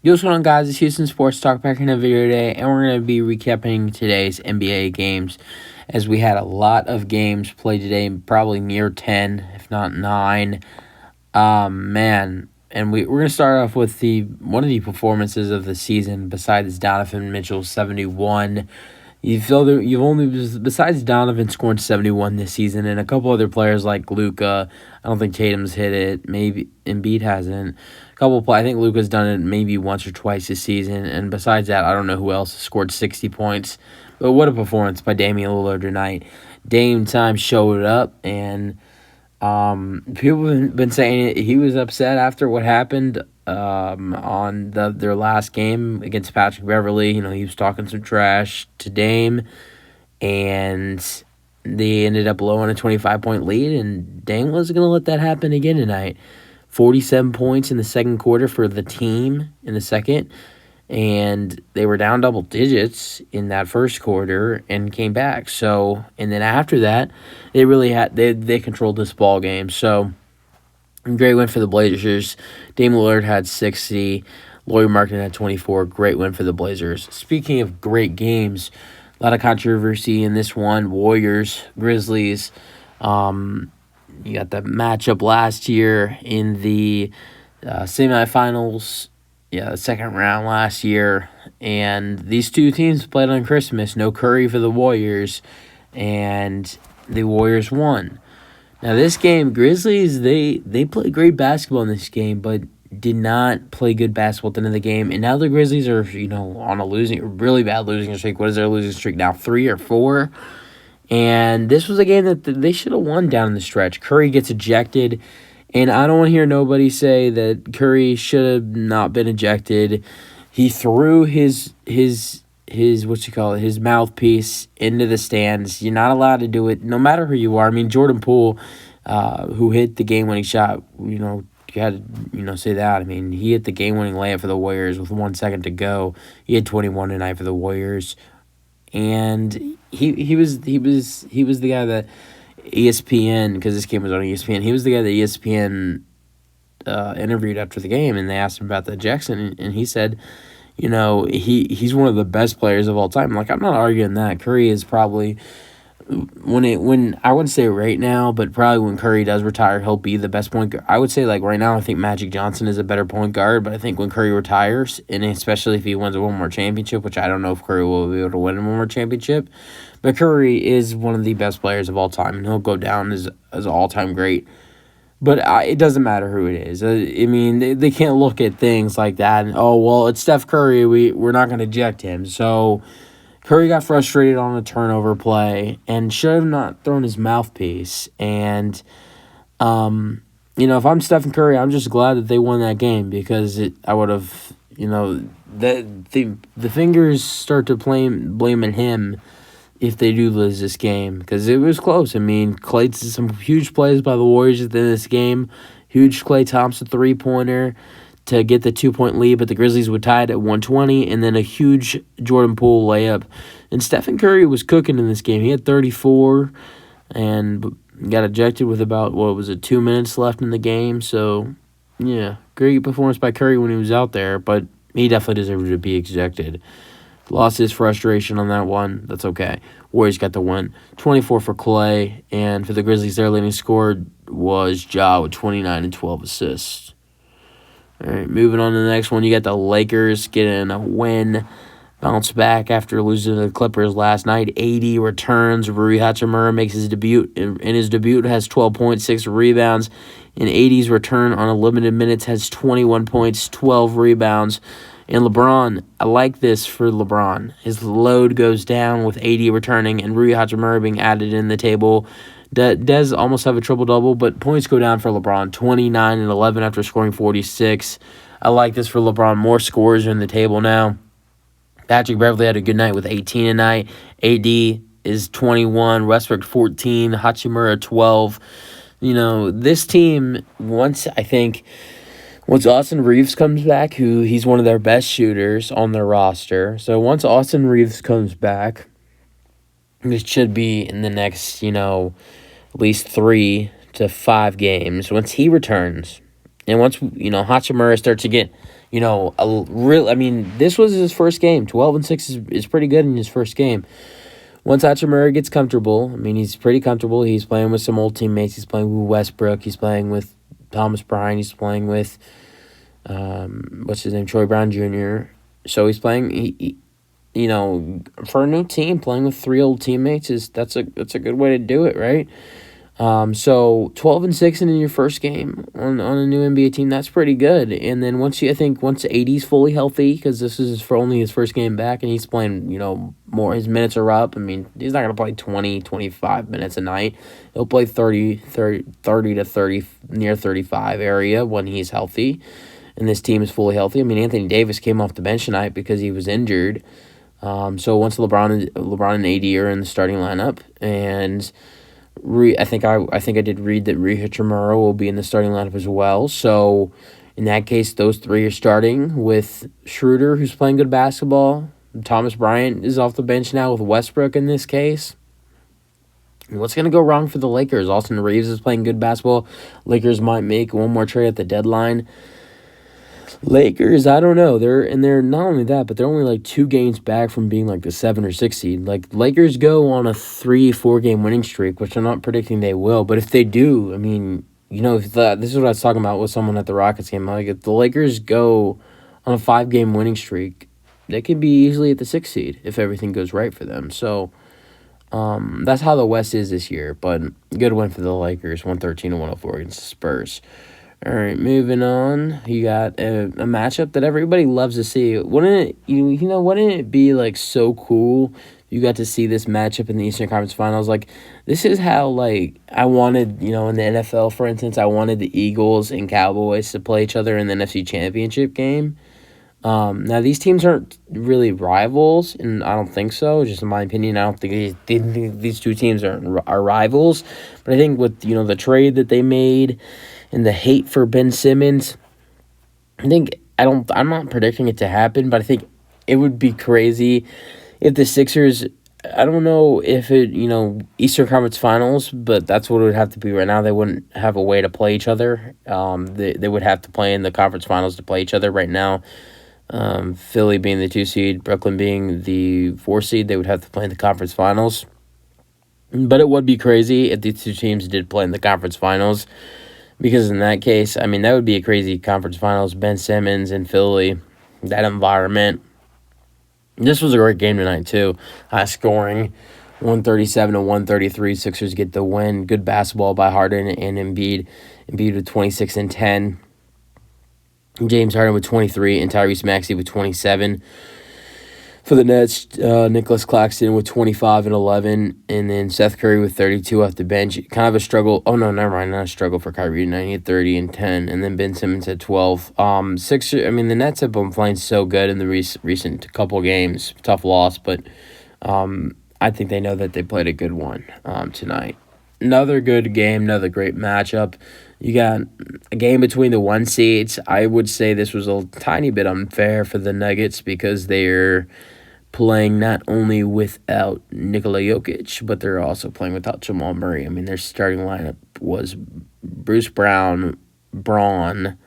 Yo, what's going on, guys? It's Houston Sports Talk back in a video today, and we're going to be recapping today's NBA games as we had a lot of games played today, probably near 10, if not 9. Man. And we're going to start off with one of the performances of the season besides Donovan Mitchell's 71. You've only, besides Donovan scoring 71 this season and a couple other players like Luka. I don't think Tatum's hit it. Maybe Embiid hasn't. I think Luka's done it maybe once or twice this season. And besides that, I don't know who else has scored 60 points. But what a performance by Damian Lillard tonight. Dame time showed up, and people have been saying he was upset after what happened on their last game against Patrick Beverly. He was talking some trash to Dame, and they ended up blowing a 25-point lead, and Dame wasn't going to let that happen again tonight. 47 points in the second quarter for the team in the second, and they were down double digits in that first quarter and came back. So, and then after that, they controlled this ball game. So, great win for the Blazers. Dame Lillard had 60. Lauri Markkanen had 24. Great win for the Blazers. Speaking of great games, a lot of controversy in this one. Warriors, Grizzlies. You got the matchup last year in the semifinals. Yeah, the second round last year. And these two teams played on Christmas. No Curry for the Warriors. And the Warriors won. Now, this game, Grizzlies, they played great basketball in this game, but did not play good basketball at the end of the game. And now the Grizzlies are, on a really bad losing streak. What is their losing streak now, 3 or 4? And this was a game that they should have won down the stretch. Curry gets ejected, and I don't want to hear nobody say that Curry should have not been ejected. He threw his mouthpiece into the stands. You're not allowed to do it, no matter who you are. I mean, Jordan Poole, who hit the game-winning shot, you had to, say that. I mean, he hit the game-winning layup for the Warriors with 1 second to go. He had 21 tonight for the Warriors. And he was the guy that ESPN, because this game was on ESPN, he was the guy that ESPN interviewed after the game, and they asked him about the ejection, and he said, he's one of the best players of all time. Like, I'm not arguing that. Curry is probably, when I wouldn't say right now, but probably when Curry does retire, he'll be the best point guard. I would say, like, right now, I think Magic Johnson is a better point guard, but I think when Curry retires, and especially if he wins one more championship, which I don't know if Curry will be able to win one more championship, but Curry is one of the best players of all time, and he'll go down as an all-time great. But it doesn't matter who it is. I mean, they can't look at things like that and, oh, well, it's Steph Curry. We're not going to eject him. So Curry got frustrated on a turnover play and should have not thrown his mouthpiece. And, if I'm Stephen Curry, I'm just glad that they won that game, because I would have, the fingers start to blaming him if they do lose this game, because it was close. I mean, Klay did some huge plays by the Warriors at the end of this game. Huge Klay Thompson three-pointer to get the 2-point lead, but the Grizzlies would tie it at 120, and then a huge Jordan Poole layup. And Stephen Curry was cooking in this game. He had 34 and got ejected with about, 2 minutes left in the game. So, yeah, great performance by Curry when he was out there, but he definitely deserved to be ejected. Lost his frustration on that one. That's okay. Warriors got the win. 24 for Klay, and for the Grizzlies, their leading scorer was Ja with 29 and 12 assists. All right, moving on to the next one. You got the Lakers getting a win. Bounce back after losing to the Clippers last night. 80 returns. Rui Hachimura makes his debut. In his debut, has 12 points, 6 rebounds. In 80's return on a limited minutes, has 21 points, 12 rebounds. And LeBron, I like this for LeBron. His load goes down with 80 returning and Rui Hachimura being added in the table. Does almost have a triple-double, but points go down for LeBron. 29 and 11 after scoring 46. I like this for LeBron. More scores are in the table now. Patrick Beverly had a good night with 18 tonight. AD is 21. Westbrook 14. Hachimura 12. This team, once Austin Reeves comes back, he's one of their best shooters on their roster. So once Austin Reeves comes back, it should be in the next, at least 3 to 5 games. Once he returns, and once, Hachimura starts to get I mean, this was his first game. 12-6 is pretty good in his first game. Once Hachimura gets comfortable, I mean, he's pretty comfortable. He's playing with some old teammates. He's playing with Westbrook. He's playing with Thomas Bryant. He's playing with, what's his name, Troy Brown Jr. So he's playing, for a new team, playing with three old teammates that's a good way to do it, right? So 12-6 in your first game on a new NBA team, that's pretty good. And then once AD's fully healthy, because this is for only his first game back, and he's playing, more, his minutes are up. I mean, he's not going to play 20, 25 minutes a night. He'll play 30 to 30, near 35 area when he's healthy, and this team is fully healthy. I mean, Anthony Davis came off the bench tonight because he was injured. So once LeBron and AD are in the starting lineup, and I think I did read that Hachimura will be in the starting lineup as well. So in that case, those three are starting with Schroeder, who's playing good basketball. Thomas Bryant is off the bench now with Westbrook in this case. And what's going to go wrong for the Lakers? Austin Reeves is playing good basketball. Lakers might make one more trade at the deadline. Lakers, I don't know. They're not only that, but they're only like 2 games back from being like the 7 or 6 seed. Like, Lakers go on a 3-4 game winning streak, which I'm not predicting they will. But if they do, I mean, this is what I was talking about with someone at the Rockets game. Like, if the Lakers go on a 5 game winning streak, they could be easily at the 6th seed if everything goes right for them. So that's how the West is this year. But good win for the Lakers, 113-104 against the Spurs. All right, moving on. You got a matchup that everybody loves to see. Wouldn't it be like so cool if you got to see this matchup in the Eastern Conference Finals? Like, this is how, like, I wanted, in the NFL, for instance, I wanted the Eagles and Cowboys to play each other in the NFC Championship game. Now, these teams aren't really rivals, and I don't think so. Just in my opinion, I don't think these two teams are rivals. But I think with, the trade that they made and the hate for Ben Simmons, I'm not predicting it to happen, but I think it would be crazy if the Sixers, I don't know if it, Eastern Conference Finals, but that's what it would have to be right now. They wouldn't have a way to play each other. They would have to play in the conference finals to play each other right now. Philly being the 2 seed, Brooklyn being the 4 seed, they would have to play in the conference finals. But it would be crazy if these two teams did play in the conference finals. Because in that case, I mean, that would be a crazy conference finals. Ben Simmons and Philly, that environment. This was a great game tonight, too. High scoring, 137-133. Sixers get the win. Good basketball by Harden and Embiid. Embiid with 26 and 10. James Harden with 23 and Tyrese Maxey with 27. For the Nets, Nicholas Claxton with 25 and 11, and then Seth Curry with 32 off the bench. Kind of a struggle. Oh, no, never mind. Not a struggle for Kyrie. 90, 30, and 10, and then Ben Simmons at 12. The Nets have been playing so good in the recent couple games. Tough loss, but I think they know that they played a good one tonight. Another good game, another great matchup. You got a game between the 1 seeds. I would say this was a tiny bit unfair for the Nuggets because they're playing not only without Nikola Jokic, but they're also playing without Jamal Murray. I mean, their starting lineup was Bruce Brown, Braun,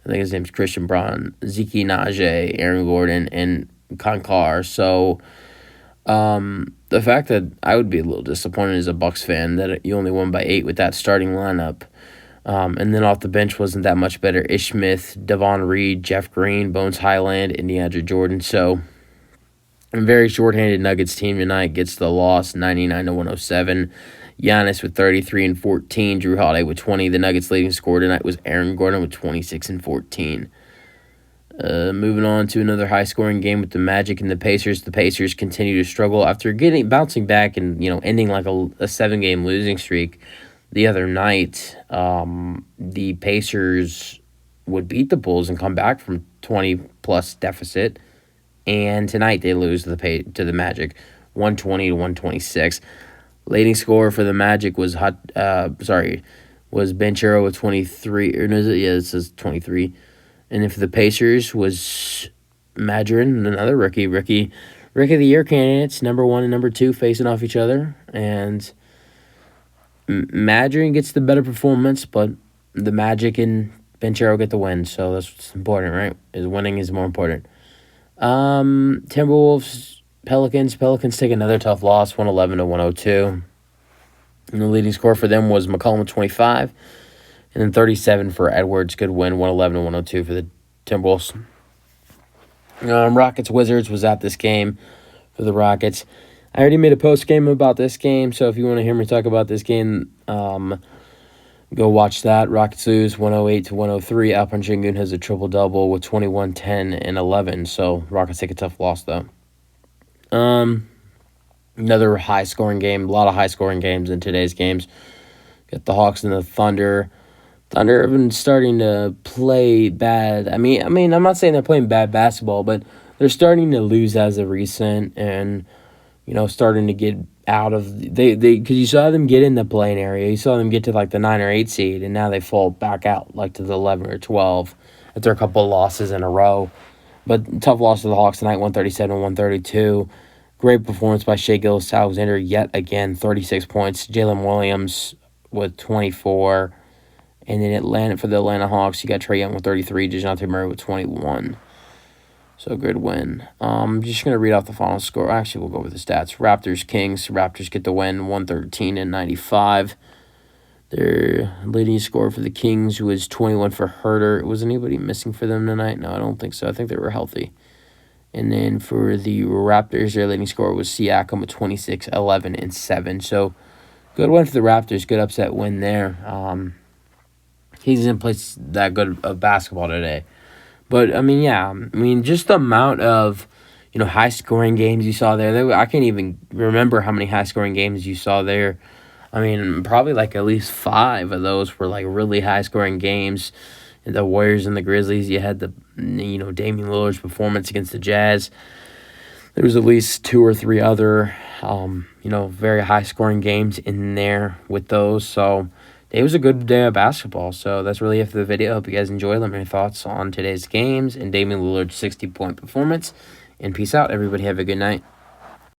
I think his name's Christian Braun, Zeke Naje, Aaron Gordon, and Konkar. So the fact that I would be a little disappointed as a Bucks fan that you only won by 8 with that starting lineup. And then off the bench wasn't that much better. Ish Smith, Devon Reed, Jeff Green, Bones Highland, and DeAndre Jordan. So a very shorthanded Nuggets team tonight gets the loss, 99-107. Giannis with 33 and 14. Drew Holiday with 20. The Nuggets' leading scorer tonight was Aaron Gordon with 26 and 14. Moving on to another high-scoring game with the Magic and the Pacers. The Pacers continue to struggle after bouncing back and ending like a 7-game losing streak the other night. The Pacers would beat the Bulls and come back from 20-plus deficit. And tonight they lose to the Magic, 120-126. Leading scorer for the Magic was Banchero with 23. Or no, yeah, it says 23. And then for the Pacers was Madron, another rookie of the year candidates, number 1 and number 2 facing off each other, and Madron gets the better performance, but the Magic and Banchero get the win, so that's what's important, right? Is winning is more important. Timberwolves, Pelicans. Pelicans take another tough loss, 111 to 102. And the leading score for them was McCollum with 25, and then 37 for Edwards. Good win, 111 to 102 for the Timberwolves. Rockets Wizards was at this game for the Rockets. I already made a post game about this game, so if you want to hear me talk about this game, go watch that. Rockets lose 108 to 103. Alperen Sengun has a triple-double with 21, 10, and 11. So Rockets take a tough loss, though. Another high-scoring game. A lot of high-scoring games in today's games. Got the Hawks and the Thunder. Thunder have been starting to play bad. I mean, I'm not saying they're playing bad basketball, but they're starting to lose as of recent and, starting to get out of because you saw them get in the playing area. You saw them get to like the 9 or 8 seed, and now they fall back out like to the 11 or 12 after a couple of losses in a row. But tough loss to the Hawks tonight, 137-132. Great performance by Shai Gilgeous-Alexander yet again, 36 points. Jalen Williams with 24. And then for the Atlanta Hawks, you got Trae Young with 33, DeJounte Murray with 21. So good win. I'm just going to read off the final score. Actually, we'll go with the stats. Raptors-Kings. Raptors get the win, 113-95. Their leading scorer for the Kings was 21 for Herter. Was anybody missing for them tonight? No, I don't think so. I think they were healthy. And then for the Raptors, their leading scorer was Siakam with 26, 11, and 7. So good win for the Raptors. Good upset win there. He didn't play that good of basketball today. But, just the amount of, high-scoring games you saw there. I can't even remember how many high-scoring games you saw there. Probably like at least 5 of those were like really high-scoring games. The Warriors and the Grizzlies, you had the, Damian Lillard's performance against the Jazz. There was at least 2 or 3 other, very high-scoring games in there with those. So it was a good day of basketball. So that's really it for the video. Hope you guys enjoyed. Let me know your thoughts on today's games and Damian Lillard's 60-point performance. And peace out, everybody. Have a good night.